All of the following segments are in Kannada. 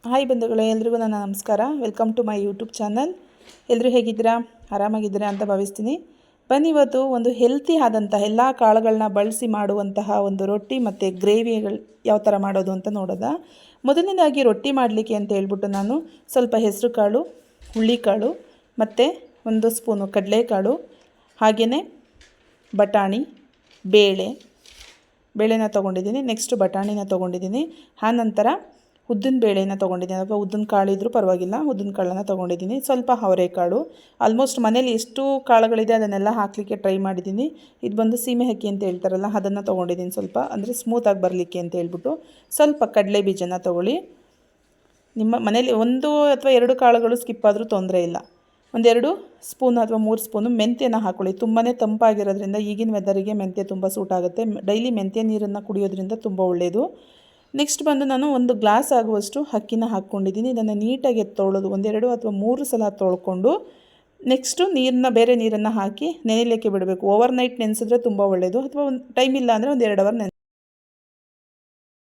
ಹಾಯ್ ಬಂಧುಗಳೇ, ಎಲ್ರಿಗೂ ನನ್ನ ನಮಸ್ಕಾರ. Welcome to my YouTube channel. ಎಲ್ಲರೂ ಹೇಗಿದ್ದೀರಾ? ಆರಾಮಾಗಿದ್ದೀರಾ ಅಂತ ಭಾವಿಸ್ತೀನಿ. ಬನ್ನಿ, ಇವತ್ತು ಒಂದು ಹೆಲ್ತಿ ಆದಂಥ ಎಲ್ಲ ಕಾಳುಗಳನ್ನ ಬಳಸಿ ಮಾಡುವಂತಹ ಒಂದು ರೊಟ್ಟಿ ಮತ್ತು ಗ್ರೇವಿಗಳು ಯಾವ ಥರ ಮಾಡೋದು ಅಂತ ನೋಡೋದ. ಮೊದಲನೇದಾಗಿ ರೊಟ್ಟಿ ಮಾಡಲಿಕ್ಕೆ ಅಂತ ಹೇಳ್ಬಿಟ್ಟು ನಾನು ಸ್ವಲ್ಪ ಹೆಸರು ಕಾಳು, ಹುಳ್ಳಿಕಾಳು ಮತ್ತು 1 ಸ್ಪೂನು ಕಡಲೆಕಾಳು, ಹಾಗೆಯೇ ಬಟಾಣಿ, ಬೇಳೆನ ತೊಗೊಂಡಿದ್ದೀನಿ. ನೆಕ್ಸ್ಟ್ ಬಟಾಣಿನ ತೊಗೊಂಡಿದ್ದೀನಿ. ಆನಂತರ ಉದ್ದಿನ ಬೇಳೆನ ತೊಗೊಂಡಿದ್ದೀನಿ, ಅಥವಾ ಉದ್ದಿನ ಕಾಳು ಇದ್ದರೂ ಪರವಾಗಿಲ್ಲ, ಉದ್ದಿನ ಕಾಳನ್ನು ತೊಗೊಂಡಿದ್ದೀನಿ. ಸ್ವಲ್ಪ ಅವರೆಕಾಳು, ಆಲ್ಮೋಸ್ಟ್ ಮನೇಲಿ ಎಷ್ಟು ಕಾಳುಗಳಿದೆ ಅದನ್ನೆಲ್ಲ ಹಾಕಲಿಕ್ಕೆ ಟ್ರೈ ಮಾಡಿದ್ದೀನಿ. ಇದು ಬಂದು ಸೀಮೆ ಅಕ್ಕಿ ಅಂತ ಹೇಳ್ತಾರಲ್ಲ, ಅದನ್ನು ತೊಗೊಂಡಿದ್ದೀನಿ. ಸ್ವಲ್ಪ ಅಂದರೆ ಸ್ಮೂತಾಗಿ ಬರಲಿಕ್ಕೆ ಅಂತ ಹೇಳ್ಬಿಟ್ಟು. ಸ್ವಲ್ಪ ಕಡಲೆ ಬೀಜನ ತೊಗೊಳ್ಳಿ. ನಿಮ್ಮ ಮನೇಲಿ 1 ಅಥವಾ 2 ಕಾಳುಗಳು ಸ್ಕಿಪ್ ಆದರೂ ತೊಂದರೆ ಇಲ್ಲ. 1-2 ಸ್ಪೂನ್ ಅಥವಾ 3 ಸ್ಪೂನು ಮೆಂತ್ಯನ ಹಾಕ್ಕೊಳ್ಳಿ. ತುಂಬಾ ತಂಪಾಗಿರೋದ್ರಿಂದ ಈಗಿನ ವೆದರಿಗೆ ಮೆಂತ್ಯ ತುಂಬ ಸೂಟ್ ಆಗುತ್ತೆ. ಡೈಲಿ ಮೆಂತ್ಯ ನೀರನ್ನು ಕುಡಿಯೋದ್ರಿಂದ ತುಂಬ ಒಳ್ಳೆಯದು. ನೆಕ್ಸ್ಟ್ ಬಂದು ನಾನು 1 ಗ್ಲಾಸ್ ಆಗುವಷ್ಟು ಅಕ್ಕಿನ ಹಾಕ್ಕೊಂಡಿದ್ದೀನಿ. ಇದನ್ನು ನೀಟಾಗಿ ತೊಳೆದು 1-2 ಅಥವಾ 3 ಸಲ ತೊಳ್ಕೊಂಡು ನೆಕ್ಸ್ಟು ಬೇರೆ ನೀರನ್ನು ಹಾಕಿ ನೆನೆಯಲಿಕ್ಕೆ ಬಿಡಬೇಕು. ಓವರ್ ನೈಟ್ ನೆನೆಸಿದ್ರೆ ತುಂಬ ಒಳ್ಳೆಯದು, ಅಥವಾ ಟೈಮ್ ಇಲ್ಲ ಅಂದರೆ 1-2 ಅವರ್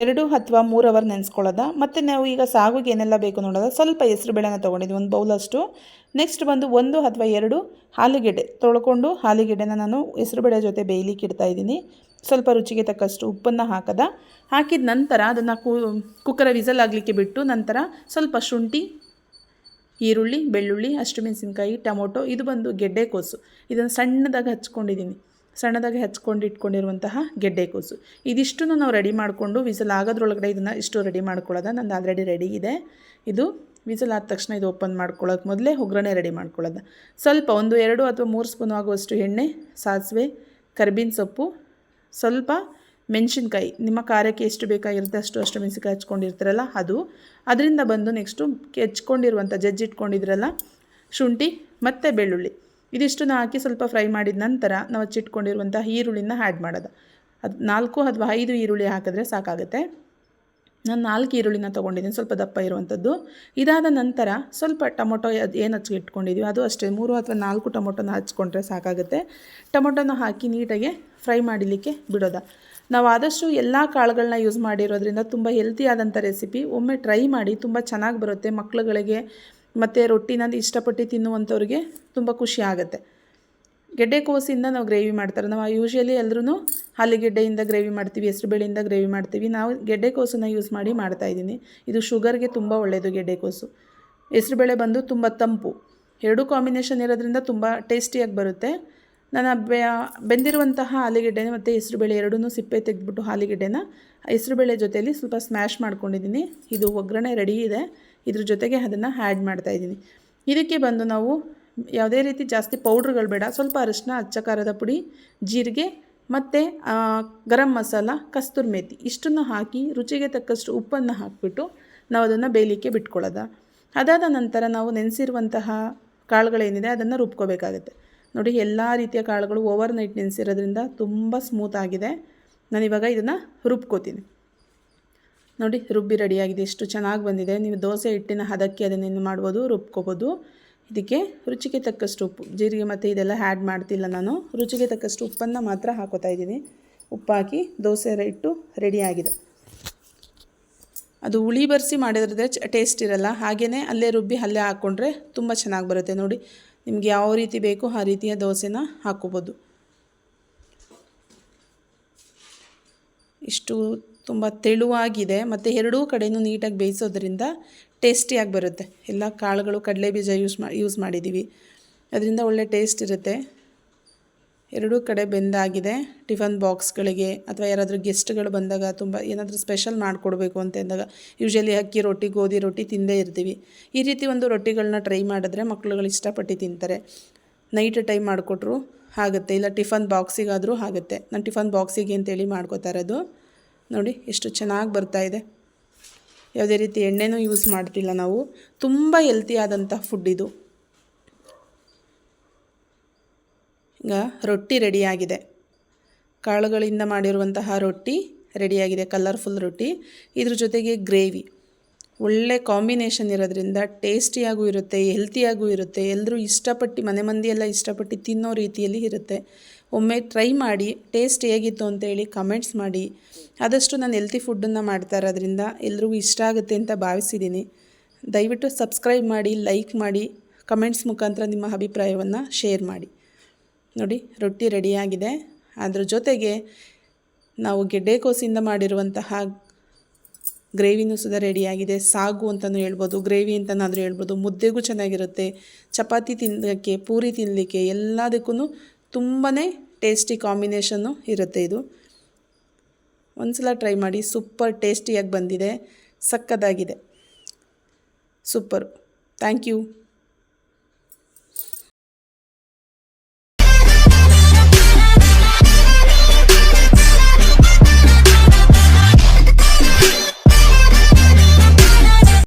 2 ಅಥವಾ 3 ಅವರ್ ನೆನೆಸ್ಕೊಳ್ಳೋದ. ಮತ್ತು ನಾವು ಈಗ ಸಾಗುಗೆ ಏನೆಲ್ಲ ಬೇಕು ನೋಡೋದ. ಸ್ವಲ್ಪ ಹೆಸರು ಬೇಳೆನ ತೊಗೊಂಡಿದ್ದೀನಿ, 1 ಬೌಲಷ್ಟು. ನೆಕ್ಸ್ಟ್ ಬಂದು 1 ಅಥವಾ 2 ಆಲೂಗೆಡ್ಡೆ ತೊಳ್ಕೊಂಡು, ಆಲೂಗೆಡ್ಡೆನ ನಾನು ಹೆಸರು ಬೇಳೆ ಜೊತೆ ಬೇಯಲಿಕ್ಕೆ ಇಡ್ತಾಯಿದ್ದೀನಿ. ಸ್ವಲ್ಪ ರುಚಿಗೆ ತಕ್ಕಷ್ಟು ಉಪ್ಪನ್ನು ಹಾಕಿದ ನಂತರ ಅದನ್ನು ಕುಕ್ಕರ ವಿಸಲ್ ಆಗಲಿಕ್ಕೆ ಬಿಟ್ಟು, ನಂತರ ಸ್ವಲ್ಪ ಶುಂಠಿ, ಈರುಳ್ಳಿ, ಬೆಳ್ಳುಳ್ಳಿ, ಹಸಿಮೆಣಸಿನಕಾಯಿ, ಟೊಮೊಟೊ, ಇದು ಬಂದು ಗೆಡ್ಡೆಕೋಸು, ಇದನ್ನು ಸಣ್ಣದಾಗಿ ಇಟ್ಕೊಂಡಿರುವಂತಹ ಗೆಡ್ಡೆಕೋಸು, ಇದಿಷ್ಟನ್ನು ನಾವು ರೆಡಿ ಮಾಡಿಕೊಂಡು ವಿಸಲ್ ಆಗೋದ್ರೊಳಗಡೆ ಇದನ್ನು ಇಷ್ಟು ರೆಡಿ ಮಾಡ್ಕೊಳ್ಳೋದು. ನಂದು ಆಲ್ರೆಡಿ ರೆಡಿ ಇದೆ. ಇದು ವಿಸಲ್ ಆದ ತಕ್ಷಣ ಇದು ಓಪನ್ ಮಾಡ್ಕೊಳ್ಳೋಕೆ ಮೊದಲೇ ಒಗ್ಗರಣೆ ರೆಡಿ ಮಾಡ್ಕೊಳ್ಳೋದು. ಸ್ವಲ್ಪ 1-2 ಅಥವಾ 3 ಸ್ಪೂನ್ ಆಗುವಷ್ಟು ಎಣ್ಣೆ, ಸಾಸಿವೆ, ಕರಿಬೇವಿನ ಸೊಪ್ಪು, ಸ್ವಲ್ಪ ಮೆಣಸಿನ್ಕಾಯಿ, ನಿಮ್ಮ ಖಾರಕ್ಕೆ ಎಷ್ಟು ಬೇಕಾಗಿರುತ್ತೆ ಅಷ್ಟು ಮೆಣಸಿನ್ಕಾಯಿ ಹಚ್ಕೊಂಡಿರ್ತೀರಲ್ಲ ಅದು. ಅದರಿಂದ ಬಂದು ನೆಕ್ಸ್ಟು ಜಜ್ಜಿಟ್ಕೊಂಡಿದ್ರಲ್ಲ ಶುಂಠಿ ಮತ್ತು ಬೆಳ್ಳುಳ್ಳಿ, ಇದಿಷ್ಟನ್ನು ಹಾಕಿ ಸ್ವಲ್ಪ ಫ್ರೈ ಮಾಡಿದ ನಂತರ ನಾವು ಹಚ್ಚಿಟ್ಕೊಂಡಿರುವಂಥ ಈರುಳ್ಳಿನ ಆ್ಯಡ್ ಮಾಡೋದು. ಅದು 4 ಅಥವಾ 5 ಈರುಳ್ಳಿ ಹಾಕಿದ್ರೆ ಸಾಕಾಗುತ್ತೆ. ನಾನು 4 ಈರುಳ್ಳಿನ ತೊಗೊಂಡಿದ್ದೀನಿ, ಸ್ವಲ್ಪ ದಪ್ಪ ಇರುವಂಥದ್ದು. ಇದಾದ ನಂತರ ಸ್ವಲ್ಪ ಟೊಮೊಟೊ ಏನು ಇಟ್ಕೊಂಡಿದ್ದೀವಿ ಅದು ಅಷ್ಟೇ, 3 ಅಥವಾ 4 ಟೊಮೊಟೊನ ಹಚ್ಕೊಂಡ್ರೆ ಸಾಕಾಗುತ್ತೆ. ಟೊಮೊಟೊನ ಹಾಕಿ ನೀಟಾಗಿ ಫ್ರೈ ಮಾಡಲಿಕ್ಕೆ ಬಿಡೋದು. ನಾವು ಆದಷ್ಟು ಎಲ್ಲ ಕಾಳುಗಳನ್ನ ಯೂಸ್ ಮಾಡಿರೋದ್ರಿಂದ ತುಂಬ ಹೆಲ್ತಿ ಆದಂಥ ರೆಸಿಪಿ. ಒಮ್ಮೆ ಟ್ರೈ ಮಾಡಿ, ತುಂಬ ಚೆನ್ನಾಗಿ ಬರುತ್ತೆ. ಮಕ್ಕಳುಗಳಿಗೆ ಮತ್ತು ರೊಟ್ಟಿನ ಇಷ್ಟಪಟ್ಟು ತಿನ್ನುವಂಥವ್ರಿಗೆ ತುಂಬ ಖುಷಿ ಆಗುತ್ತೆ. ಗೆಡ್ಡೆಕೋಸಿಂದ ನಾವು ಗ್ರೇವಿ ಮಾಡ್ತಾರೆ. ನಾವು ಯೂಶ್ವಲಿ ಎಲ್ಲರೂ ಆಲೂಗೆಡ್ಡೆಯಿಂದ ಗ್ರೇವಿ ಮಾಡ್ತೀವಿ, ಹೆಸರುಬೇಳೆಯಿಂದ ಗ್ರೇವಿ ಮಾಡ್ತೀವಿ. ನಾವು ಗೆಡ್ಡೆಕೋಸನ್ನು ಯೂಸ್ ಮಾಡಿ ಮಾಡ್ತಾಯಿದ್ದೀನಿ. ಇದು ಶುಗರ್ಗೆ ತುಂಬ ಒಳ್ಳೆಯದು ಗೆಡ್ಡೆಕೋಸು. ಹೆಸರುಬೇಳೆ ಬಂದು ತುಂಬ ತಂಪು, 2 ಕಾಂಬಿನೇಷನ್ ಇರೋದ್ರಿಂದ ತುಂಬ ಟೇಸ್ಟಿಯಾಗಿ ಬರುತ್ತೆ. ನಾನು ಬೆಂದಿರುವಂತಹ ಆಲೂಗೆಡ್ಡೆ ಮತ್ತು ಹೆಸರುಬೇಳೆ ಎರಡೂ ಸಿಪ್ಪೆ ತೆಗೆದುಬಿಟ್ಟು ಆಲೂಗೆಡ್ಡೆನ ಹೆಸರುಬೇಳೆ ಜೊತೆಯಲ್ಲಿ ಸ್ವಲ್ಪ ಸ್ಮ್ಯಾಶ್ ಮಾಡ್ಕೊಂಡಿದ್ದೀನಿ. ಇದು ಒಗ್ಗರಣೆ ರೆಡಿ ಇದೆ. ಇದ್ರ ಜೊತೆಗೆ ಅದನ್ನು ಆ್ಯಡ್ ಮಾಡ್ತಾಯಿದ್ದೀನಿ. ಇದಕ್ಕೆ ಬಂದು ನಾವು ಯಾವುದೇ ರೀತಿ ಜಾಸ್ತಿ ಪೌಡ್ರ್ಗಳು ಬೇಡ. ಸ್ವಲ್ಪ ಅರಿಶಿನ, ಅಚ್ಚ ಖಾರದ ಪುಡಿ, ಜೀರಿಗೆ ಮತ್ತು ಗರಂ ಮಸಾಲ, ಕಸ್ತೂರಿ ಮೇಥಿ ಇಷ್ಟನ್ನು ಹಾಕಿ ರುಚಿಗೆ ತಕ್ಕಷ್ಟು ಉಪ್ಪನ್ನು ಹಾಕಿಬಿಟ್ಟು ನಾವು ಅದನ್ನು ಬೇಯಲಿಕ್ಕೆ ಬಿಟ್ಕೊಳ್ಳೋದು. ಅದಾದ ನಂತರ ನಾವು ನೆನೆಸಿರುವಂತಹ ಕಾಳುಗಳೇನಿದೆ ಅದನ್ನು ರುಬ್ಕೋಬೇಕಾಗುತ್ತೆ. ನೋಡಿ, ಎಲ್ಲ ರೀತಿಯ ಕಾಳುಗಳು ಓವರ್ ನೈಟ್ ನೆನೆಸಿರೋದ್ರಿಂದ ತುಂಬ ಸ್ಮೂತ್ ಆಗಿದೆ. ನಾನಿವಾಗ ಇದನ್ನು ರುಬ್ಕೋತೀನಿ. ನೋಡಿ, ರುಬ್ಬಿ ರೆಡಿಯಾಗಿದೆ. ಎಷ್ಟು ಚೆನ್ನಾಗಿ ಬಂದಿದೆ. ನೀವು ದೋಸೆ ಹಿಟ್ಟಿನ ಹದಕ್ಕೆ ಅದನ್ನೇನು ಮಾಡ್ಬೋದು, ರುಬ್ಕೋಬೋದು. ಇದಕ್ಕೆ ರುಚಿಗೆ ತಕ್ಕಷ್ಟು ಉಪ್ಪು, ಜೀರಿಗೆ ಮತ್ತು ಇದೆಲ್ಲ ಆ್ಯಡ್ ಮಾಡ್ತಿಲ್ಲ ನಾನು. ರುಚಿಗೆ ತಕ್ಕಷ್ಟು ಉಪ್ಪನ್ನು ಮಾತ್ರ ಹಾಕೋತಾ ಇದ್ದೀನಿ. ಉಪ್ಪು ಹಾಕಿ ದೋಸೆ ಹಿಟ್ಟು ರೆಡಿಯಾಗಿದೆ. ಅದು ಹುಳಿ ಬರೆಸಿ ಮಾಡಿದ್ರೆ ಟೇಸ್ಟ್ ಇರಲ್ಲ. ಹಾಗೆಯೇ ಅಲ್ಲೇ ರುಬ್ಬಿ ಅಲ್ಲೇ ಹಾಕ್ಕೊಂಡ್ರೆ ತುಂಬ ಚೆನ್ನಾಗಿ ಬರುತ್ತೆ. ನೋಡಿ, ನಿಮ್ಗೆ ಯಾವ ರೀತಿ ಬೇಕೋ ಆ ರೀತಿಯ ದೋಸೆನ ಹಾಕ್ಕೋಬೋದು. ಇಷ್ಟು ತುಂಬ ತೆಳುವಾಗಿದೆ ಮತ್ತು 2 ಕಡೆಯೂ ನೀಟಾಗಿ ಬೇಯಿಸೋದ್ರಿಂದ ಟೇಸ್ಟಿಯಾಗಿ ಬರುತ್ತೆ. ಎಲ್ಲ ಕಾಳುಗಳು ಕಡಲೆ ಬೀಜ ಯೂಸ್ ಮಾಡಿದ್ದೀವಿ, ಅದರಿಂದ ಒಳ್ಳೆ ಟೇಸ್ಟ್ ಇರುತ್ತೆ. 2 ಕಡೆ ಬೆಂದಾಗಿದೆ. ಟಿಫನ್ ಬಾಕ್ಸ್ಗಳಿಗೆ ಅಥವಾ ಯಾರಾದರೂ ಗೆಸ್ಟ್ಗಳು ಬಂದಾಗ ತುಂಬ ಏನಾದರೂ ಸ್ಪೆಷಲ್ ಮಾಡಿಕೊಡ್ಬೇಕು ಅಂತಂದಾಗ ಯೂಶ್ವಲಿ ಅಕ್ಕಿ ರೊಟ್ಟಿ, ಗೋಧಿ ರೊಟ್ಟಿ ತಿಂದೇ ಇರ್ತೀವಿ. ಈ ರೀತಿ ಒಂದು ರೊಟ್ಟಿಗಳನ್ನ ಟ್ರೈ ಮಾಡಿದ್ರೆ ಮಕ್ಕಳುಗಳು ಇಷ್ಟಪಟ್ಟು ತಿಂತಾರೆ. ನೈಟ್ ಟೈಮ್ ಮಾಡಿಕೊಟ್ರು ಆಗುತ್ತೆ, ಇಲ್ಲ ಟಿಫನ್ ಬಾಕ್ಸಿಗಾದರೂ ಆಗುತ್ತೆ. ನಾನು ಟಿಫನ್ ಬಾಕ್ಸಿಗೆ ಅಂತೇಳಿ ಮಾಡ್ಕೋತಾ ಇರೋದು. ನೋಡಿ, ಎಷ್ಟು ಚೆನ್ನಾಗಿ ಬರ್ತಾಯಿದೆ. ಯಾವುದೇ ರೀತಿ ಎಣ್ಣೆನೂ ಯೂಸ್ ಮಾಡ್ತಿಲ್ಲ ನಾವು. ತುಂಬ ಹೆಲ್ತಿ ಆದಂಥ ಫುಡ್ ಇದು. ಈಗ ರೊಟ್ಟಿ ರೆಡಿಯಾಗಿದೆ. ಕಾಳುಗಳಿಂದ ಮಾಡಿರುವಂತಹ ರೊಟ್ಟಿ ರೆಡಿಯಾಗಿದೆ, ಕಲರ್ಫುಲ್ ರೊಟ್ಟಿ. ಇದ್ರ ಜೊತೆಗೆ ಗ್ರೇವಿ ಒಳ್ಳೆ ಕಾಂಬಿನೇಷನ್ ಇರೋದ್ರಿಂದ ಟೇಸ್ಟಿಯಾಗೂ ಇರುತ್ತೆ, ಹೆಲ್ತಿಯಾಗೂ ಇರುತ್ತೆ. ಎಲ್ಲರೂ ಇಷ್ಟಪಟ್ಟು, ಮನೆ ಮಂದಿಯೆಲ್ಲ ಇಷ್ಟಪಟ್ಟು ತಿನ್ನೋ ರೀತಿಯಲ್ಲಿ ಇರುತ್ತೆ. ಒಮ್ಮೆ ಟ್ರೈ ಮಾಡಿ, ಟೇಸ್ಟ್ ಹೇಗಿತ್ತು ಅಂತೇಳಿ ಕಮೆಂಟ್ಸ್ ಮಾಡಿ. ಆದಷ್ಟು ನಾನು ಹೆಲ್ತಿ ಫುಡ್ಡನ್ನು ಮಾಡ್ತಾ ಇರೋದ್ರಿಂದ ಎಲ್ರಿಗೂ ಇಷ್ಟ ಆಗುತ್ತೆ ಅಂತ ಭಾವಿಸಿದ್ದೀನಿ. ದಯವಿಟ್ಟು ಸಬ್ಸ್ಕ್ರೈಬ್ ಮಾಡಿ, ಲೈಕ್ ಮಾಡಿ, ಕಮೆಂಟ್ಸ್ ಮುಖಾಂತರ ನಿಮ್ಮ ಅಭಿಪ್ರಾಯವನ್ನು ಶೇರ್ ಮಾಡಿ. ನೋಡಿ ರೊಟ್ಟಿ ರೆಡಿಯಾಗಿದೆ. ಅದ್ರ ಜೊತೆಗೆ ನಾವು ಗೆಡ್ಡೆಕೋಸಿಂದ ಮಾಡಿರುವಂತಹ ಗ್ರೇವಿನೂ ಸುದ ರೆಡಿಯಾಗಿದೆ. ಸಾಗು ಅಂತಲೂ ಹೇಳ್ಬೋದು, ಗ್ರೇವಿ ಅಂತನಾದರೂ ಹೇಳ್ಬೋದು. ಮುದ್ದೆಗೂ ಚೆನ್ನಾಗಿರುತ್ತೆ, ಚಪಾತಿ ತಿನ್ನಲಿಕ್ಕೆ, ಪೂರಿ ತಿನ್ನಲಿಕ್ಕೆ ಎಲ್ಲದಕ್ಕೂ ತುಂಬಾ ಟೇಸ್ಟಿ ಕಾಂಬಿನೇಷನ್ನು ಇರುತ್ತೆ. ಇದು ಒಂದ್ಸಲ ಟ್ರೈ ಮಾಡಿ, ಸೂಪರ್ ಟೇಸ್ಟಿಯಾಗಿ ಬಂದಿದೆ, ಸಕ್ಕತ್ತಾಗಿದೆ, ಸೂಪರ್. Thank you.